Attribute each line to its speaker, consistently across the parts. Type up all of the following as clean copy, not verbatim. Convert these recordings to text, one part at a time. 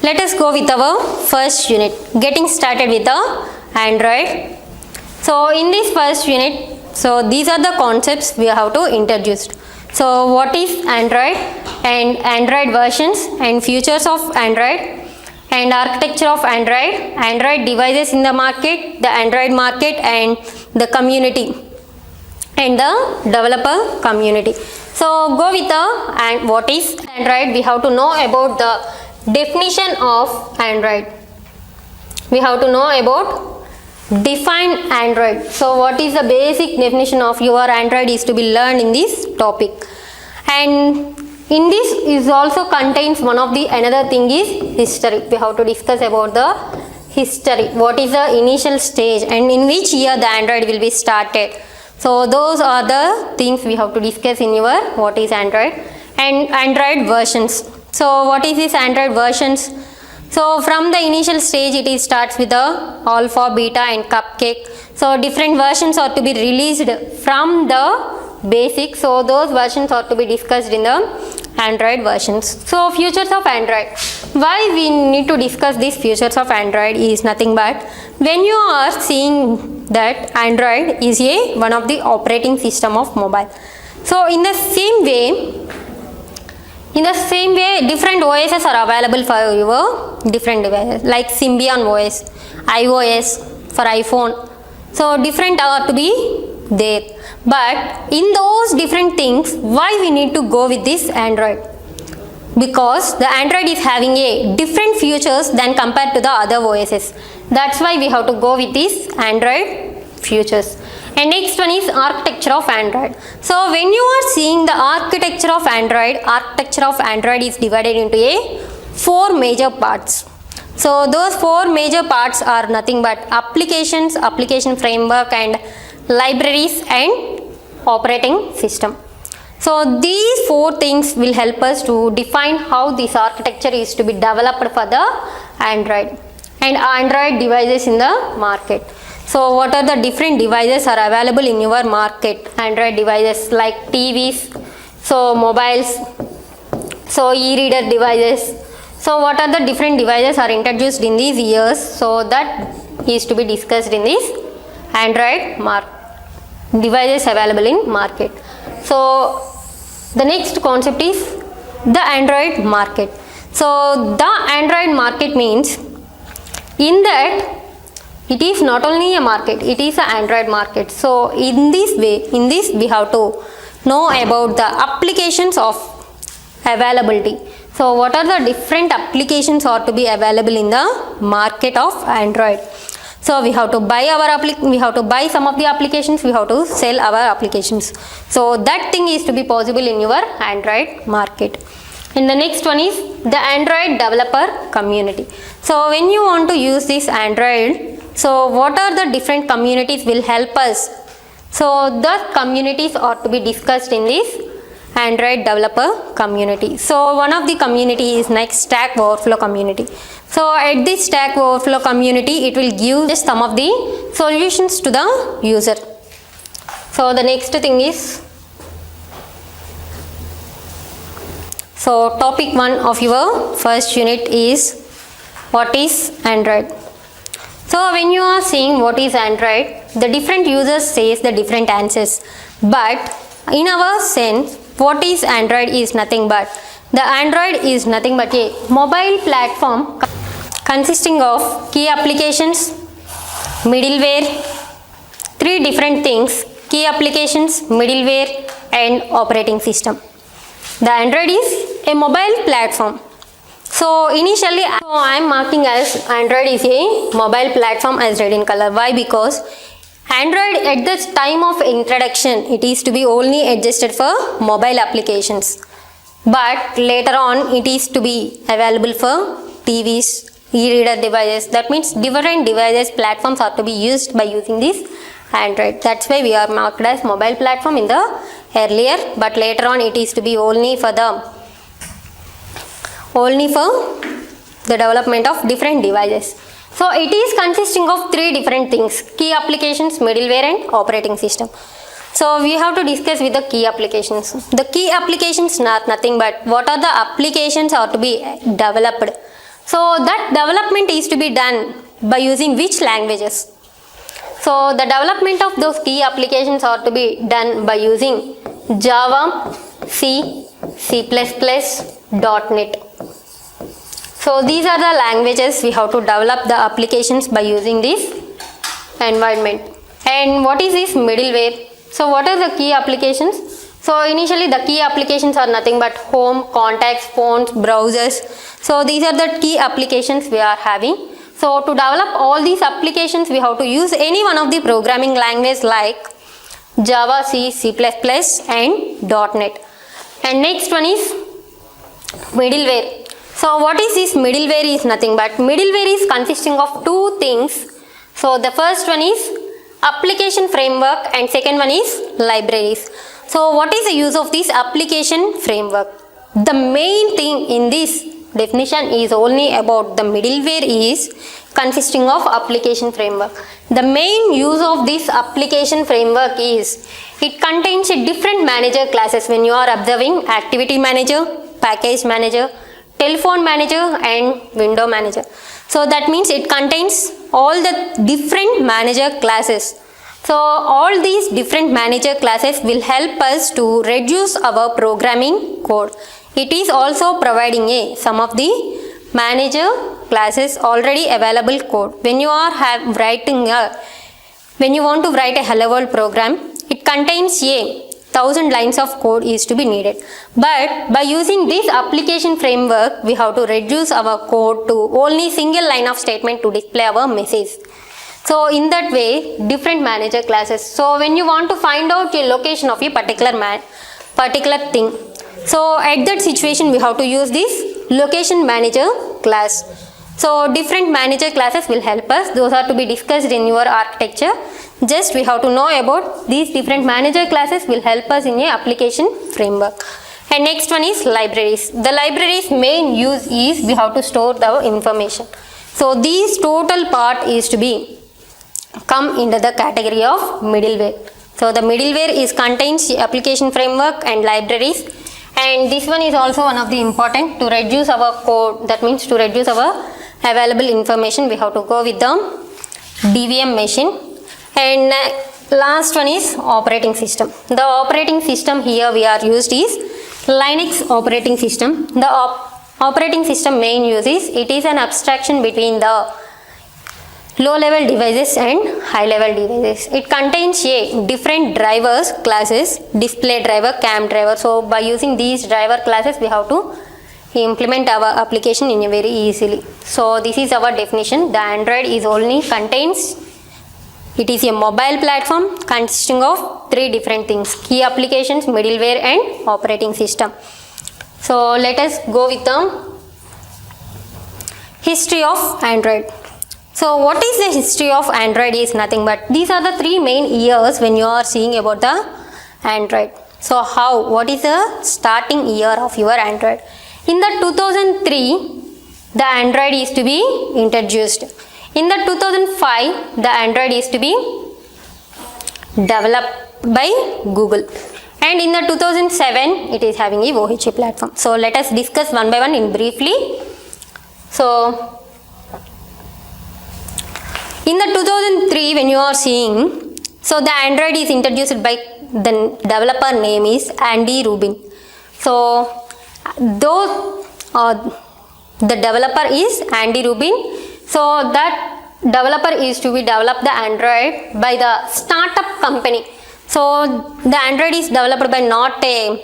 Speaker 1: Let us go with our first unit, getting started with the Android. So in this first unit, so these are the concepts we have to introduce. So what is Android and Android versions and features of Android and architecture of Android, Android devices in the market, the Android market and the community and the developer community. So go with the and what is Android. We have to know about the definition of Android. We have to know about define Android. So what is the basic definition of your Android is to be learned in this topic. And in this is also contains one of the another thing is history. We have to discuss about the history. What is the initial stage and in which year the Android will be started. So those are the things we have to discuss in your what is Android and Android versions. So what is this Android versions? So from the initial stage it is starts with the alpha, beta and cupcake. So different versions are to be released from the basic. So those versions are to be discussed in the Android versions. So features of Android. Why we need to discuss these features of Android is nothing but when you are seeing that Android is one of the operating system of mobile. So in the same way, different OSs are available for your different devices like Symbian OS, iOS for iPhone. So different are to be there. But in those different things, why we need to go with this Android? Because the Android is having a different features than compared to the other OSs. That's why we have to go with this Android features. And next one is architecture of Android. So when you are seeing the architecture of Android is divided into four major parts. So those four major parts are nothing but applications, application framework and libraries and operating system. So these four things will help us to define how this architecture is to be developed for the Android and Android devices in the market. So what are the different devices are available in your market? Android devices like TVs, so mobiles, so e-reader devices. So what are the different devices are introduced in these years? So that is to be discussed in this Android devices available in market. So the next concept is the Android market. So the Android market means in that it is not only a market, it is an Android market. So in this we have to know about the applications of availability. So what are the different applications are to be available in the market of Android? So we have to buy some of the applications, we have to sell our applications. So that thing is to be possible in your Android market. And the next one is the Android developer community. So when you want to use this Android, so what are the different communities will help us? So the communities are to be discussed in this Android developer community. So one of the community is like Stack Overflow community. So at this Stack Overflow community, it will give just some of the solutions to the user. So the next thing is, so topic 1 of your first unit is what is Android. So when you are seeing what is Android, the different users says the different answers. But in our sense, what is Android is nothing but, the Android is nothing but a mobile platform consisting of key applications, middleware, 3 different things, key applications, middleware and operating system. The Android is a mobile platform. So initially I am marking as Android is a mobile platform as red in color. Why? Because Android at the time of introduction, it is to be only adjusted for mobile applications. But later on, it is to be available for TVs, e-reader devices. That means different devices, platforms are to be used by using this Android. That's why we are marked as mobile platform in the earlier, but later on it is to be only for the development of different devices. So it is consisting of three different things: key applications, middleware and operating system. So we have to discuss with the key applications. The key applications not nothing but what are the applications are to be developed. So that development is to be done by using which languages? So the development of those key applications are to be done by using Java, C, C++, .NET. So these are the languages we have to develop the applications by using this environment. And what is this middleware? So what are the key applications? So initially the key applications are nothing but home, contacts, phones, browsers. So these are the key applications we are having. So to develop all these applications, we have to use any one of the programming language like Java, C, C++ and .NET. And next one is middleware. So what is this middleware is nothing but middleware is consisting of two things. So the first one is application framework and second one is libraries. So what is the use of this application framework? The main thing in this definition is only about the middleware is consisting of application framework. The main use of this application framework is it contains a different manager classes when you are observing activity manager, package manager, telephone manager and window manager. So that means it contains all the different manager classes. So all these different manager classes will help us to reduce our programming code. It is also providing some of the manager classes already available code. When you are when you want to write a hello world program, it contains 1000 lines of code is to be needed. But by using this application framework, we have to reduce our code to only single line of statement to display our message. So in that way, different manager classes. So when you want to find out a location of a particular thing, so at that situation we have to use this location manager class. So different manager classes will help us. Those are to be discussed in your architecture. Just we have to know about these different manager classes will help us in a application framework. And next one is libraries. The libraries main use is we have to store the information. So this total part is to be come into the category of middleware. So the middleware is contains application framework and libraries, and this one is also one of the important to reduce our code. That means to reduce our available information, we have to go with the DVM machine. And last one is operating system. The operating system here we are used is Linux operating system. The operating system main use is it is an abstraction between the low level devices and high level devices. It contains different drivers classes, display driver, cam driver. So by using these driver classes we have to implement our application in a very easily. So this is our definition. The Android is only contains, it is a mobile platform consisting of three different things: key applications, middleware and operating system. So let us go with the history of Android. So what is the history of Android is nothing but these are the three main years when you are seeing about the Android. So what is the starting year of your Android? In the 2003, the Android is to be introduced. In the 2005, the Android is to be developed by Google. And in the 2007, it is having a OHA platform. So let us discuss one by one in briefly. So in the 2003, when you are seeing, so the Android is introduced by the developer name is Andy Rubin. So though the developer is Andy Rubin, so that developer is to be developed the Android by the startup company. So the Android is developed by not a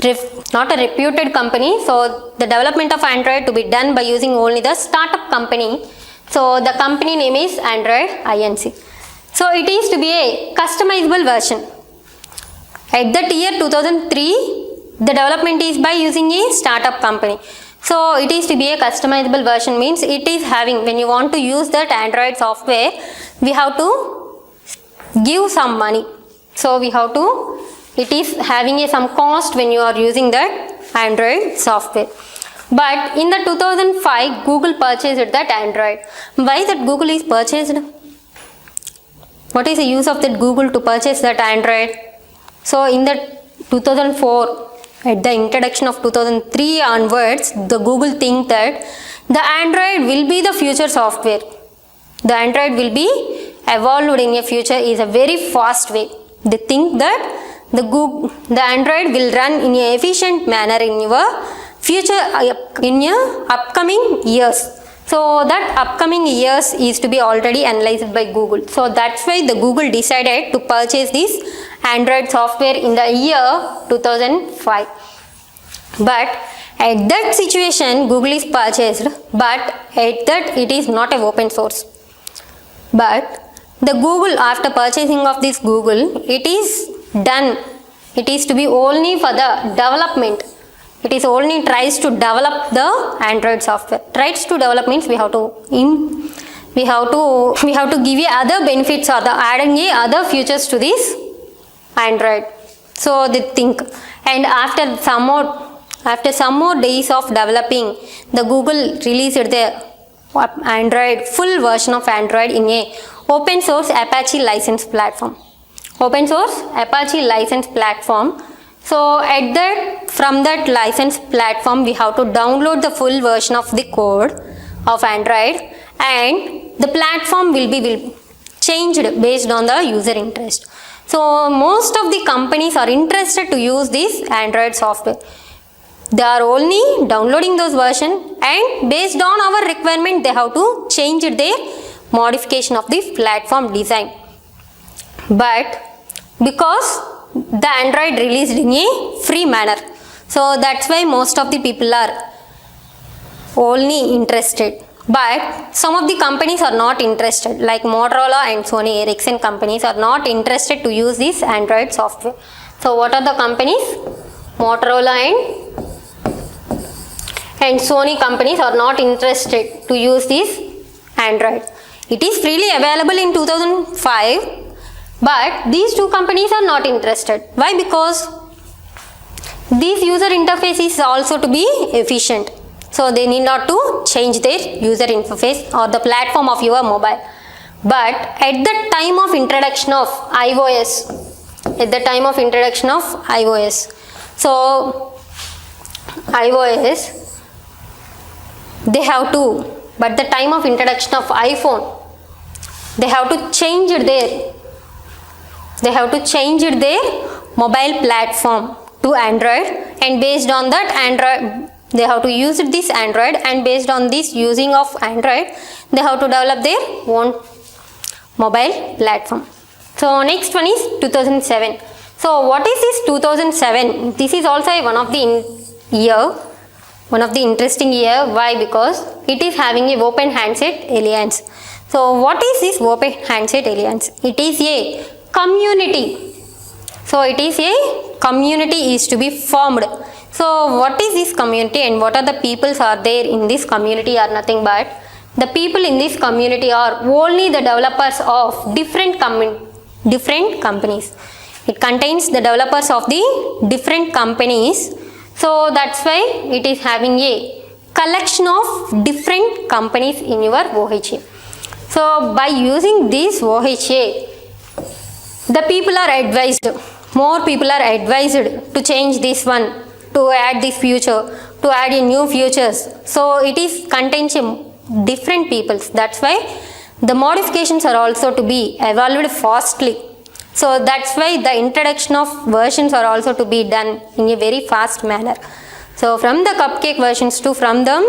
Speaker 1: reputed company. So the development of Android to be done by using only the startup company. So the company name is Android Inc. So it is to be a customizable version. At that year 2003, the development is by using a startup company. So it is to be a customizable version means it is having, when you want to use that Android software, we have to give some money. So we have to, it is having some cost when you are using that Android software. But in the 2005, Google purchased that Android. Why that Google is purchased? What is the use of that Google to purchase that Android? So in the 2004, at the introduction of 2003 onwards, the Google think that the Android will be the future software. The Android will be evolved in a future is a very fast way. They think that the Android will run in an efficient manner in your future, in your upcoming years. So that upcoming years is to be already analyzed by Google. So that's why the Google decided to purchase this Android software in the year 2005. But at that situation, Google is purchased, but at that it is not an open source. But the Google, after purchasing of this Google, it is done. It is to be only for the development. It is only tries to develop the Android software. Tries to develop means we have to give you other benefits or the adding other features to this Android. So they think, and after some more days of developing, the Google released their Android full version of Android in a open source Apache license platform. Open source Apache license platform. So at that, from that license platform, we have to download the full version of the code of Android, and the platform will be changed based on the user interest. So most of the companies are interested to use this Android software. They are only downloading those versions, and based on our requirement, they have to change their modification of the platform design. But because the Android released in a free manner, so that's why most of the people are only interested. But some of the companies are not interested, like Motorola and Sony Ericsson companies are not interested to use this Android software. So what are the companies? Motorola and Sony companies are not interested to use this Android. It is freely available in 2005, but these two companies are not interested. Why? Because this user interface is also to be efficient. So they need not to change their user interface or the platform of your mobile. But at the time of introduction of iOS, so iOS, they have to, but the time of introduction of iPhone, they have to change their mobile platform to Android, and based on that Android, they have to use this Android, and based on this using of Android, they have to develop their own mobile platform. So next one is 2007. So what is this 2007? This is also one of the interesting year. Why? Because it is having a Open Handset Alliance. So what is this Open Handset Alliance? It is a community. So it is a community is to be formed. So what is this community, and what are the peoples are there in this community are nothing but the people in this community are only the developers of different companies. It contains the developers of the different companies. So that's why it is having a collection of different companies in your OHA. So by using this OHA, the people are advised, more people are advised to change this one, to add this feature, to add in new features. So it is contains different peoples. That's why the modifications are also to be evolved fastly. So that's why the introduction of versions are also to be done in a very fast manner. So from the Cupcake versions to from the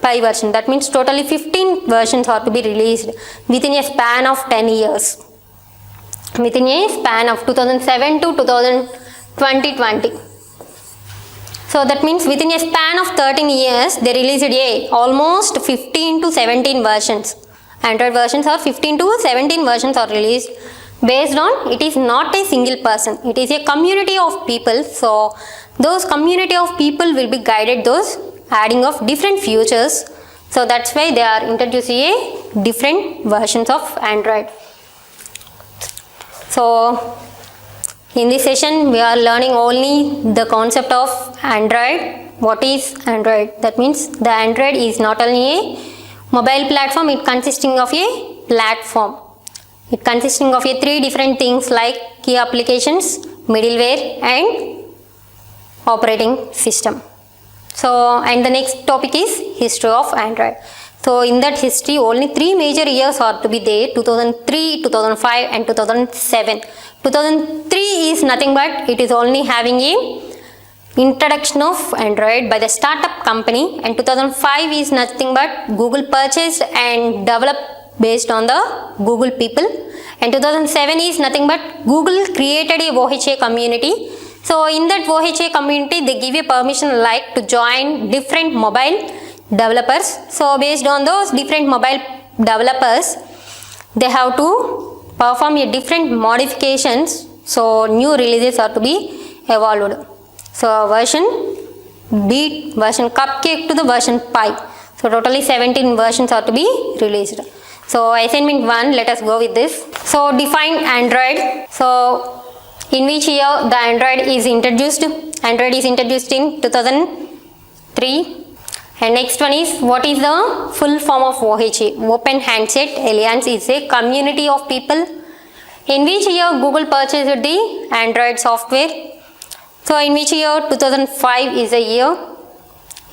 Speaker 1: Pi version, that means totally 15 versions are to be released within a span of 10 years. Within a span of 2007 to 2020. So that means within a span of 13 years, they released almost 15 to 17 versions Android versions or 15 to 17 versions are released based on, it is not a single person, it is a community of people. So those community of people will be guided those adding of different features. So that's why they are introducing a different versions of Android. So in this session we are learning only the concept of Android. What is Android? That means the Android is not only a mobile platform, it consisting of a platform. It consisting of a three different things like key applications, middleware and operating system. So, and the next topic is history of Android. So in that history only three major years are to be there: 2003, 2005 and 2007. 2003 is nothing but it is only having a introduction of Android by the startup company, and 2005 is nothing but Google purchased and developed based on the Google people, and 2007 is nothing but Google created a OHA community. So in that OHA community they give a permission like to join different mobile developers. So based on those different mobile developers they have to perform a different modifications. So new releases are to be evolved. So version beat version cupcake to the version pie. So totally 17 versions are to be released. So assignment 1, let us go with this. So define Android. So in which year the Android is introduced? Android is introduced in 2003. And next one is, what is the full form of OHA? Open Handset Alliance is a community of people. In which year Google purchased the Android software? So in which year? 2005 is a year.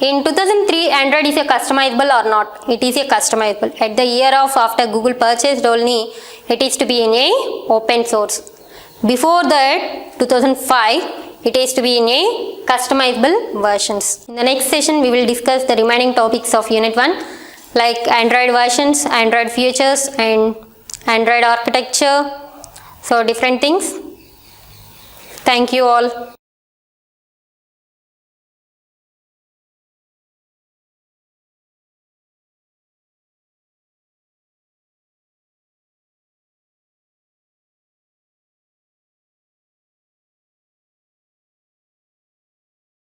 Speaker 1: In 2003 Android is a customizable or not? It is a customizable. At the year of after Google purchased only it is to be in a open source. Before that 2005 it is to be in a customizable versions. In the next session we will discuss the remaining topics of unit 1 like Android versions, Android features and Android architecture. So different things. Thank you all.